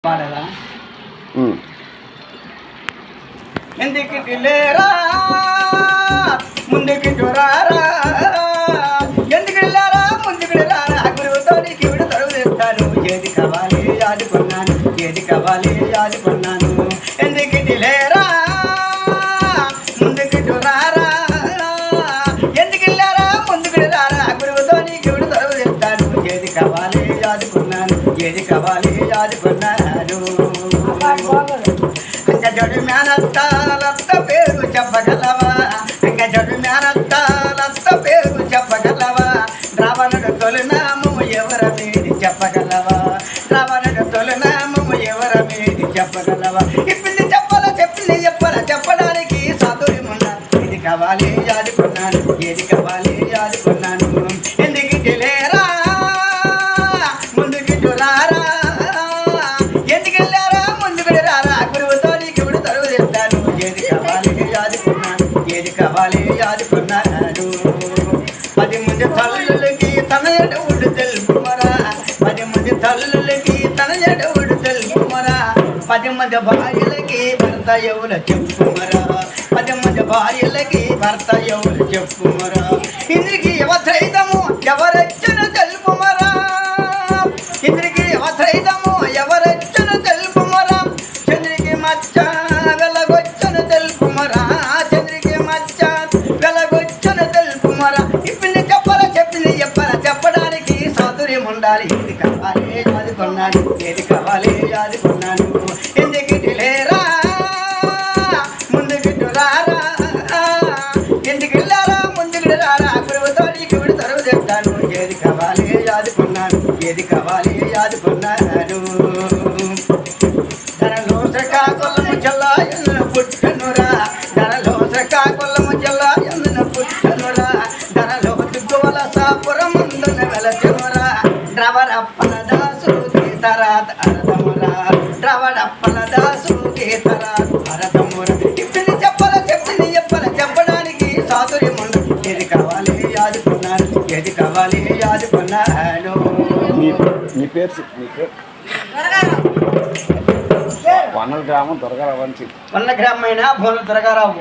పాడేదా ఎందుకు లేరా ముందుకి రారా ఎందుకు వెళ్ళారా ముందుకు రారా గురువుతో నీకు ఇవిడ తరువు తెస్తాను ఏది కావాలి ఆదుకున్నాను ఏది కావాలి ఆదుకున్నాను ఎందుకు లేరా ముందుకి రారా ఎందుకు వెళ్ళారా ముందుకు రారా గురువుతో నీకు ఇవిడ తరువు తెస్తాను ఏది కావాలి ఆదుకున్నాను ఏది కావాలి ఆదుకున్నాను జడు మేనత్త పేరు చెప్పగలవా ఇంకా జడు మేనత్త పేరు చెప్పగలవా రావణుడు తొలినామము ఎవర మీది చెప్పగలవా రావణుడు తొలినామము ఎవర మీది చెప్పగలవా ఇప్పింది చెప్పడానికి సాధుర్యమున్నా ఇది కావాలి ఆదుకున్నాను ఏది కావాలి ఆదుకున్నాను ఎందుకు లేరా ముందుకి రారా ఎందుకు వెళ్ళారా ముందుకు రారా గురువుతో ఏది కావాలి ఆదుకున్నాడు 10 మంది తల్లులకి తన ఎడవుడు తెలుపుమరా 10 మంది తల్లులకి తన ఎడవుడు తెలుపుమరా 10 మంది భార్యలకి భర్త ఎవరు చెప్పుమరా 10 మంది భార్యలకి భర్త ఎవరు చెప్పుమరా ఇంద్రికి అవధైదము ఎవరొచ్చిన తెలుపుమరా ఇంద్రికి అవధైదము ఎవరొచ్చిన తెలుపుమరా చంద్రికి మచ్చ వెలగొచ్చను తెలుపుమరా చంద్రికి మచ్చ వెలగొచ్చను తెలుపుమరా ఇప్పింది చెప్పడానికి సాధుర్యం ఉండాలి ఏది కావాలి ఆదుకున్నాను ఏది కావాలి ఆదుకున్నాను ఎందుకు లేరా ముందుకు రారా ఎందుకు వెళ్ళారా ముందుకు రారా గురువుతో నీకు ఇవిడ తరువు చెప్తాను ఏది కావాలి ఆదుకున్నాను ఏది కావాలి ఆదుకున్నాను ధనలో శ్రీకాకుళము జిల్లా ఎన్నున పుట్టనురా ధనలో శ్రీకాకుళము జిల్లా ఎన్నున పుట్టనురా ధనలో దుగ్గవల సాపురం ముందున వెలచెనురా ద్రవడప్పల దాసు గీతరాత అరదమురా ద్రవడప్పల దాసు గీతరాత అరదమురా ఇప్పింది చెప్పడానికి సాధుర్యముండు ఏది కావాలి ఆదుకున్నాను ఏది కావాలి ఆదుకున్నాను నీ పేరు వనల గ్రామం దొరగారావు వనల గ్రామం అయినా భూముల దొరగారావు